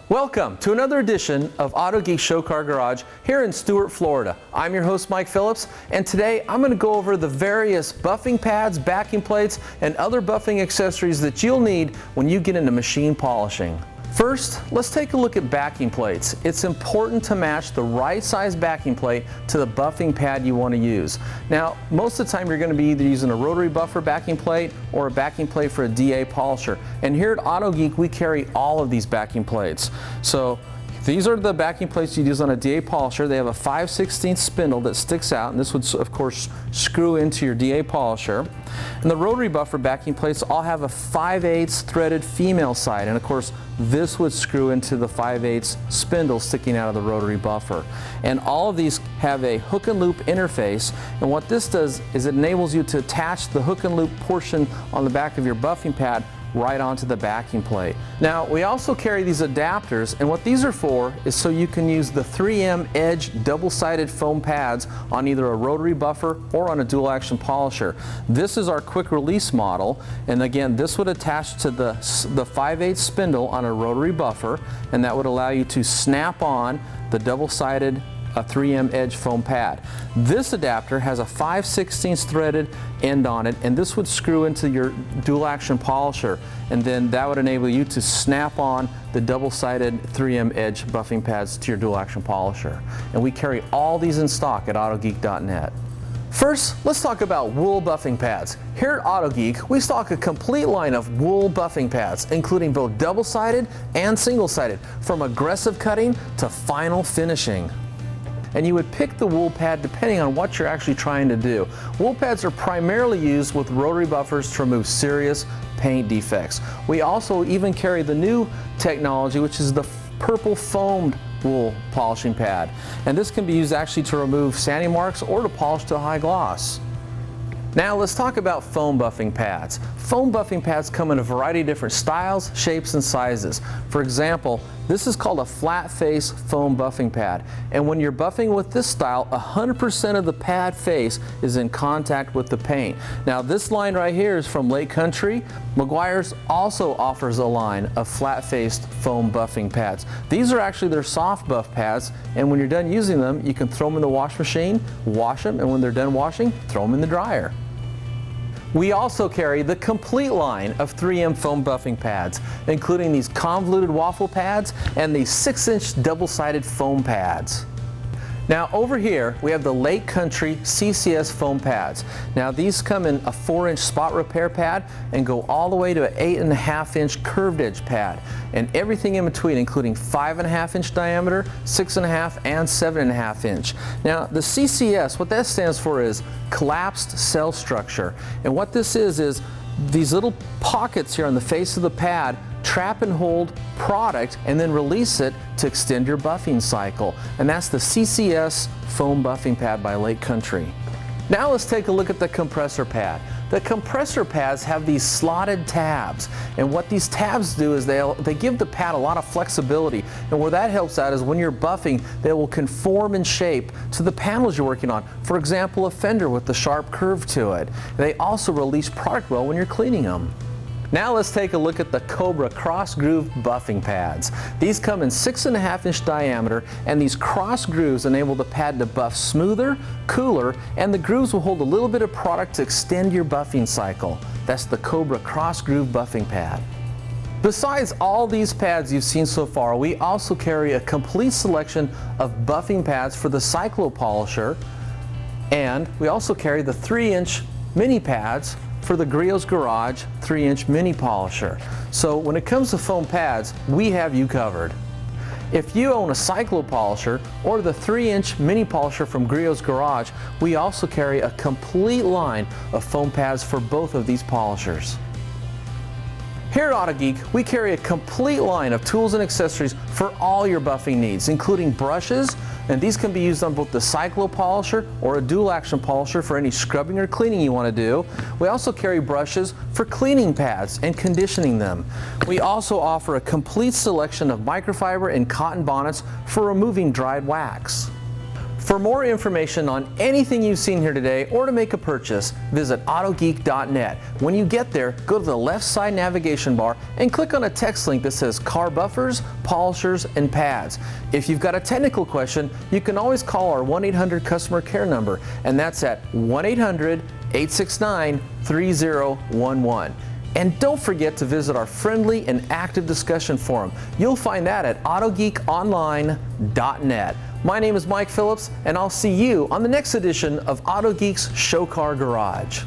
Welcome to another edition of Autogeek Show Car Garage here in Stuart, Florida. I'm your host, Mike Phillips, and today I'm going to go over the various buffing pads, backing plates, and other buffing accessories that you'll need when you get into machine polishing. First, let's take a look at backing plates. It's important to match the right size backing plate to the buffing pad you want to use. Now, most of the time you're going to be either using a rotary buffer backing plate or a backing plate for a DA polisher. And here at Autogeek, we carry all of these backing plates. So these are the backing plates you use on a DA polisher. They have a 5/16 spindle that sticks out, and this would of course screw into your DA polisher. And the rotary buffer backing plates all have a 5/8 threaded female side, and of course this would screw into the 5/8 spindle sticking out of the rotary buffer. And all of these have a hook and loop interface, and what this does is it enables you to attach the hook and loop portion on the back of your buffing pad right onto the backing plate. Now, we also carry these adapters, and what these are for is so you can use the 3M Edge double-sided foam pads on either a rotary buffer or on a dual action polisher. This is our quick release model, and again, this would attach to the 5/8 spindle on a rotary buffer, and that would allow you to snap on the double-sided 3M Edge foam pad. This adapter has a 5/16 threaded end on it, and this would screw into your dual action polisher, and then that would enable you to snap on the double-sided 3M Edge buffing pads to your dual action polisher. And we carry all these in stock at autogeek.net. First, let's talk about wool buffing pads. Here at Autogeek, we stock a complete line of wool buffing pads, including both double-sided and single-sided, from aggressive cutting to final finishing. And you would pick the wool pad depending on what you're actually trying to do. Wool pads are primarily used with rotary buffers to remove serious paint defects. We also even carry the new technology, which is the purple foamed wool polishing pad. And this can be used actually to remove sanding marks or to polish to a high gloss. Now let's talk about foam buffing pads. Foam buffing pads come in a variety of different styles, shapes, and sizes. For example, this is called a flat face foam buffing pad. And when you're buffing with this style, 100% of the pad face is in contact with the paint. Now this line right here is from Lake Country. Meguiars also offers a line of flat-faced foam buffing pads. These are actually their soft buff pads, and when you're done using them, you can throw them in the wash machine, wash them, and when they're done washing, throw them in the dryer. We also carry the complete line of 3M foam buffing pads, including these convoluted waffle pads and these 6-inch double-sided foam pads. Now over here we have the Lake Country CCS foam pads. Now these come in a 4-inch spot repair pad and go all the way to an 8.5-inch curved edge pad, and everything in between, including 5.5-inch diameter, 6.5, and 7.5 inch. Now the CCS, what that stands for is collapsed cell structure, and what this is these little pockets here on the face of the pad trap and hold product and then release it to extend your buffing cycle. And that's the CCS foam buffing pad by Lake Country. Now let's take a look at the compressor pad. The compressor pads have these slotted tabs, and what these tabs do is they give the pad a lot of flexibility, and where that helps out is when you're buffing, they will conform in shape to the panels you're working on. For example, a fender with the sharp curve to it. They also release product well when you're cleaning them. Now let's take a look at the Cobra cross groove buffing pads. These come in 6.5-inch diameter, and these cross grooves enable the pad to buff smoother, cooler, and the grooves will hold a little bit of product to extend your buffing cycle. That's the Cobra cross groove buffing pad. Besides all these pads you've seen so far, we also carry a complete selection of buffing pads for the Cyclo polisher, and we also carry the 3-inch mini pads for the Griot's Garage 3-inch mini polisher. So when it comes to foam pads, we have you covered. If you own a Cyclo polisher or the 3-inch mini polisher from Griot's Garage, we also carry a complete line of foam pads for both of these polishers. Here at Autogeek, we carry a complete line of tools and accessories for all your buffing needs, including brushes, and these can be used on both the Cyclo polisher or a dual action polisher for any scrubbing or cleaning you want to do. We also carry brushes for cleaning pads and conditioning them. We also offer a complete selection of microfiber and cotton bonnets for removing dried wax. For more information on anything you've seen here today or to make a purchase, visit Autogeek.net. When you get there, go to the left side navigation bar and click on a text link that says car buffers, polishers, and pads. If you've got a technical question, you can always call our 1-800 customer care number, and that's at 1-800-869-3011. And don't forget to visit our friendly and active discussion forum. You'll find that at AutoGeekOnline.net. My name is Mike Phillips, and I'll see you on the next edition of Autogeek's Show Car Garage.